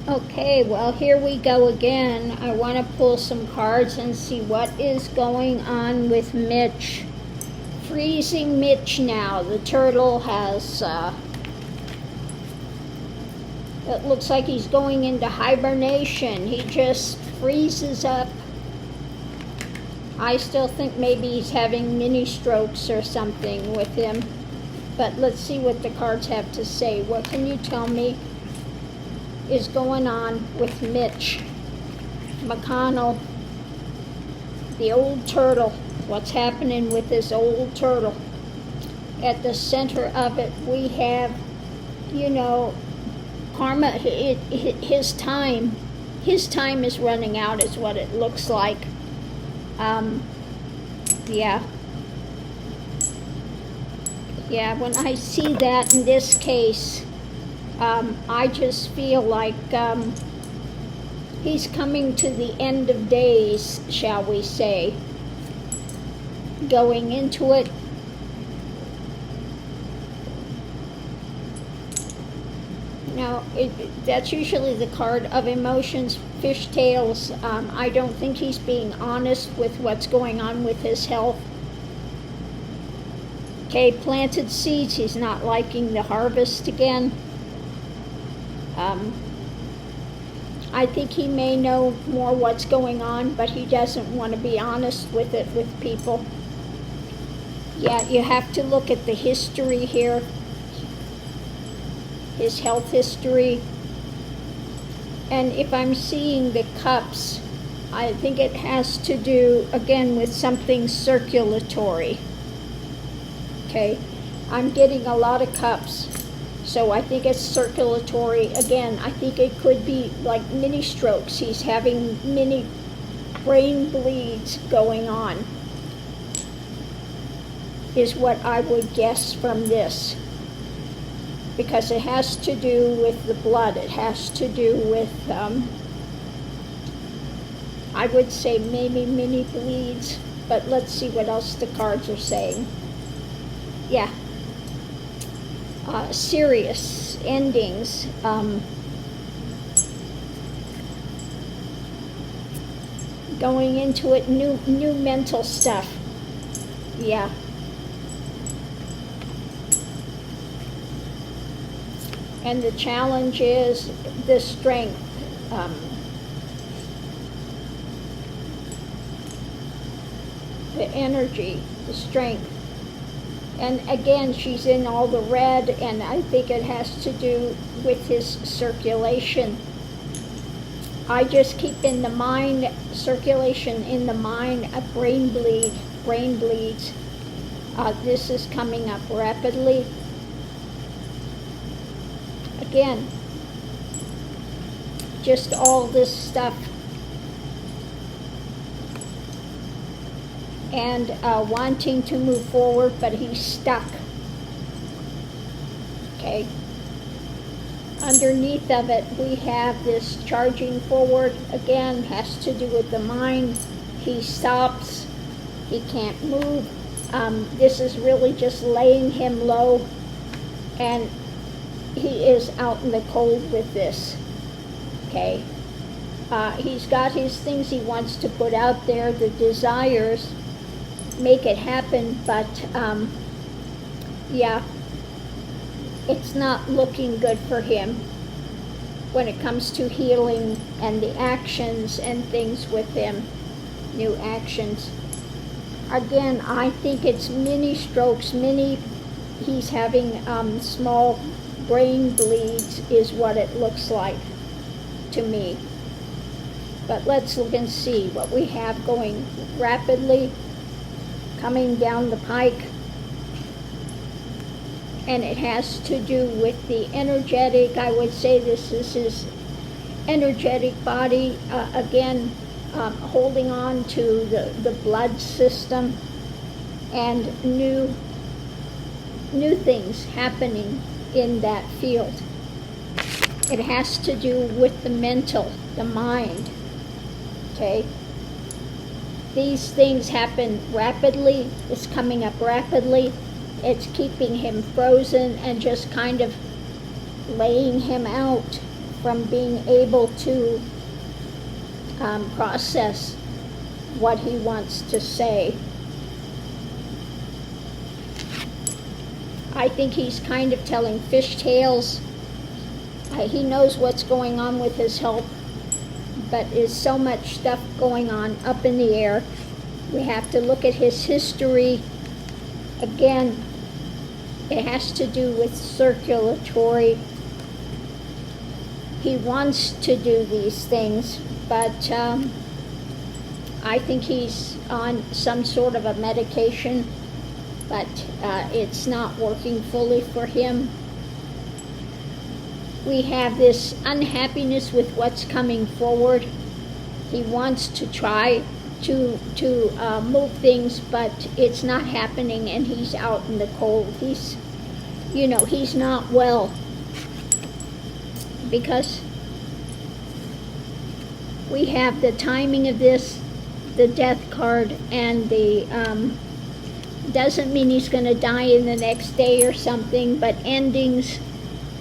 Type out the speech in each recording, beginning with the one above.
Okay, well, here we go again. I want to pull some cards and see what is going on with Mitch. Freezing Mitch now. The turtle has, it looks like he's going into hibernation. He just freezes up. I still think maybe he's having mini strokes or something with him. But let's see what the cards have to say. What can you tell me is going on with Mitch McConnell, the old turtle? What's happening with this old turtle? At the center of it, we have, karma. His time is running out, is what it looks like. Yeah, when I see that in this case, I just feel like he's coming to the end of days, shall we say. Going into it, now that's usually the card of emotions, fishtails. I don't think he's being honest with what's going on with his health. Okay, planted seeds, he's not liking the harvest again. I think he may know more what's going on, but he doesn't want to be honest with it with people. Yeah, you have to look at the history here, his health history. And if I'm seeing the cups, I think it has to do, again, with something circulatory. Okay, I'm getting a lot of cups. So I think it's circulatory. Again, I think it could be like mini strokes. He's having mini brain bleeds going on, is what I would guess from this. Because it has to do with the blood. It has to do with, I would say maybe mini bleeds, but let's see what else the cards are saying. Yeah. Serious endings. Going into it, new mental stuff. Yeah. And the challenge is the strength. The energy, the strength. And again, she's in all the red, and I think it has to do with his circulation. I just keep in the mind, circulation in the mind, a brain bleeds. This is coming up rapidly. Again, just all this stuff. And wanting to move forward, but he's stuck. Okay. Underneath of it, we have this charging forward. Again, has to do with the mind. He stops. He can't move. This is really just laying him low. And he is out in the cold with this. Okay. He's got his things he wants to put out there, the desires. Make it happen, but yeah, it's not looking good for him when it comes to healing and the actions and things with him, new actions. Again, I think it's mini strokes, he's having small brain bleeds is what it looks like to me. But let's look and see what we have going rapidly. Coming down the pike, and it has to do with the energetic. I would say this is his energetic body, again, holding on to the blood system, and new things happening in that field. It has to do with the mental, the mind. Okay. These things happen rapidly. It's coming up rapidly. It's keeping him frozen and just kind of laying him out from being able to process what he wants to say. I think he's kind of telling fishtails. He knows what's going on with his health, but there's so much stuff going on up in the air. We have to look at his history. Again, it has to do with circulatory. He wants to do these things, but I think he's on some sort of a medication, but it's not working fully for him. We have this unhappiness with what's coming forward. He wants to try to move things, but it's not happening, and he's out in the cold. He's not well, because we have the timing of this, the death card, and the doesn't mean he's going to die in the next day or something, but endings.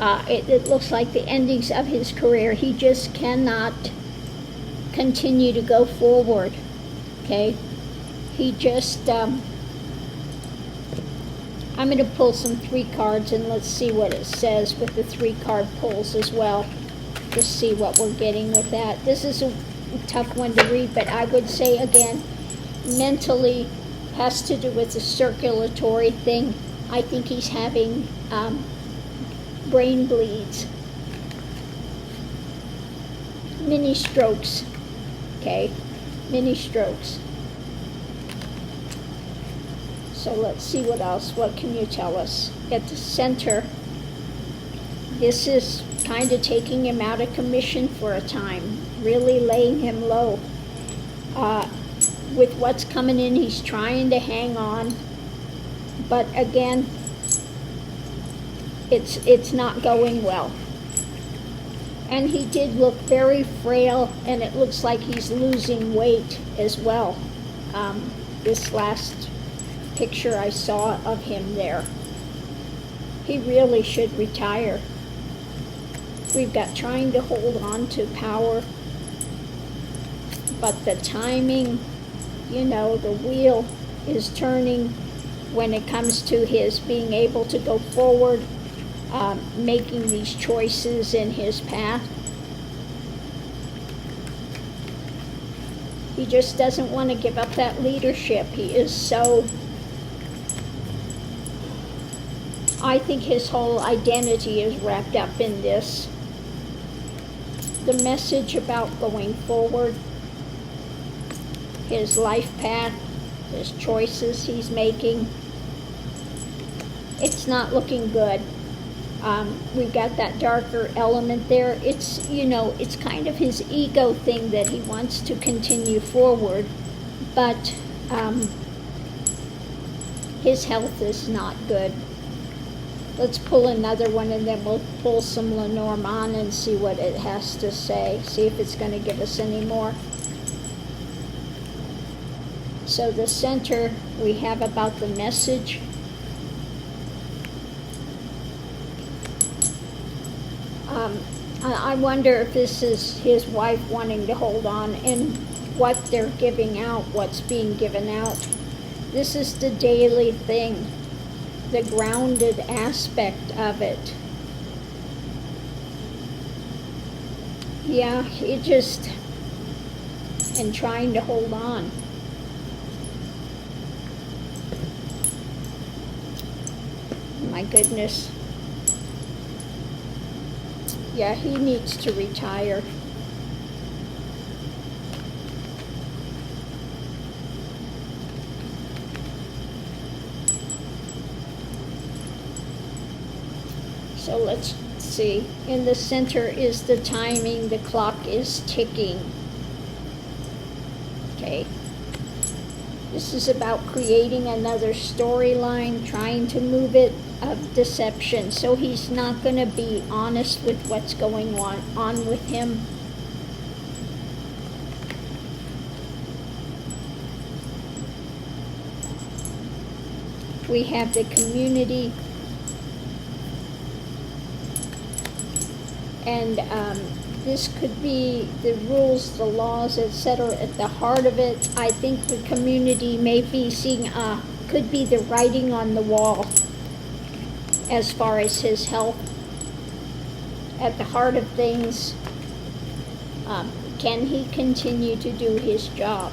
It looks like the endings of his career. He just cannot continue to go forward. Okay, he just. I'm going to pull some 3 cards, and let's see what it says with the 3 card pulls as well. Just see what we're getting with that. This is a tough one to read, but I would say again, mentally has to do with the circulatory thing. I think he's having brain bleeds, mini strokes. Okay, mini strokes. So let's see what else. What can you tell us? At the center, this is kind of taking him out of commission for a time, really laying him low. With what's coming in, he's trying to hang on, but again, it's not going well. And he did look very frail, and it looks like he's losing weight as well. This last picture I saw of him there. He really should retire. We've got trying to hold on to power, but the timing, the wheel is turning when it comes to his being able to go forward, making these choices in his path. He just doesn't want to give up that leadership. He is so, I think his whole identity is wrapped up in this. The message about going forward, his life path, his choices he's making, it's not looking good. We've got that darker element there. It's, it's kind of his ego thing that he wants to continue forward, but his health is not good. Let's pull another one, and then we'll pull some Lenormand and see what it has to say. See if it's going to give us any more. So the center, we have about the message. I wonder if this is his wife wanting to hold on, and what they're giving out, what's being given out. This is the daily thing, the grounded aspect of it. Yeah, he just, and trying to hold on. My goodness. Yeah, he needs to retire. So let's see. In the center is the timing. The clock is ticking. Okay. This is about creating another storyline, trying to move it of deception. So he's not going to be honest with what's going on with him. We have the community. And this could be the rules, the laws, etc. at the heart of it. I think the community may be seeing, could be the writing on the wall as far as his health. At the heart of things, can he continue to do his job?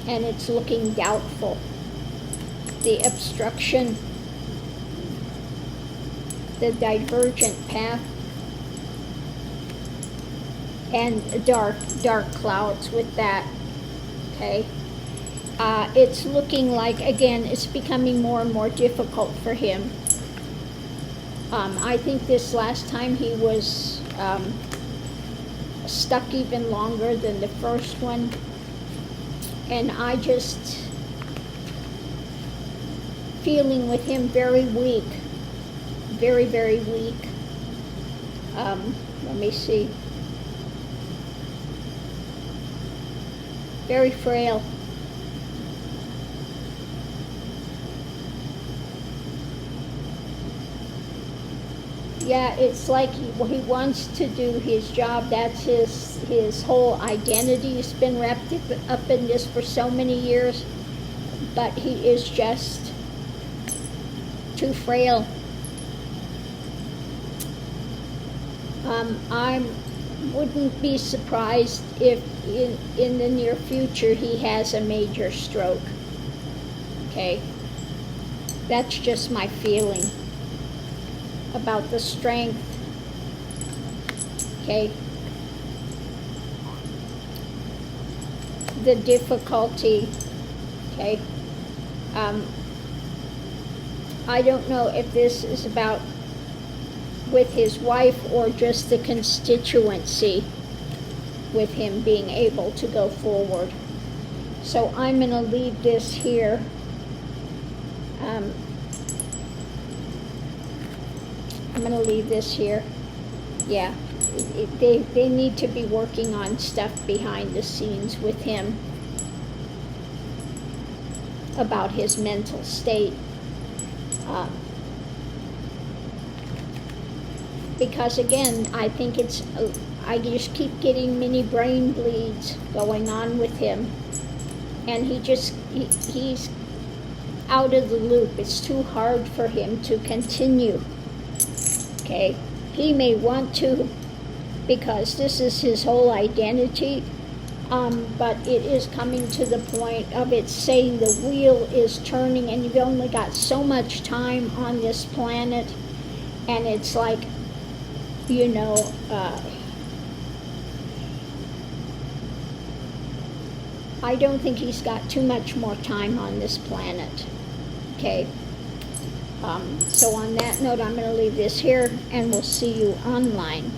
And it's looking doubtful. The obstruction, the divergent path, and dark clouds with that, okay? It's looking like, again, it's becoming more and more difficult for him. I think this last time he was stuck even longer than the first one. And I just feeling with him very weak, very, very weak. Let me see. Very frail. Yeah, it's like he wants to do his job. That's his whole identity has been wrapped up in this for so many years, but he is just too frail. I wouldn't be surprised if in the near future he has a major stroke. Okay, that's just my feeling about the strength. Okay, the difficulty. Okay, I don't know if this is about with his wife or just the constituency with him being able to go forward. So I'm going to leave this here. I'm going to leave this here. Yeah, they need to be working on stuff behind the scenes with him about his mental state. Because again, I think I just keep getting mini brain bleeds going on with him. And he's out of the loop. It's too hard for him to continue. Okay, he may want to because this is his whole identity, but it is coming to the point of it saying the wheel is turning and you've only got so much time on this planet, and it's like, you know, I don't think he's got too much more time on this planet. Okay. So on that note, I'm going to leave this here, and we'll see you online.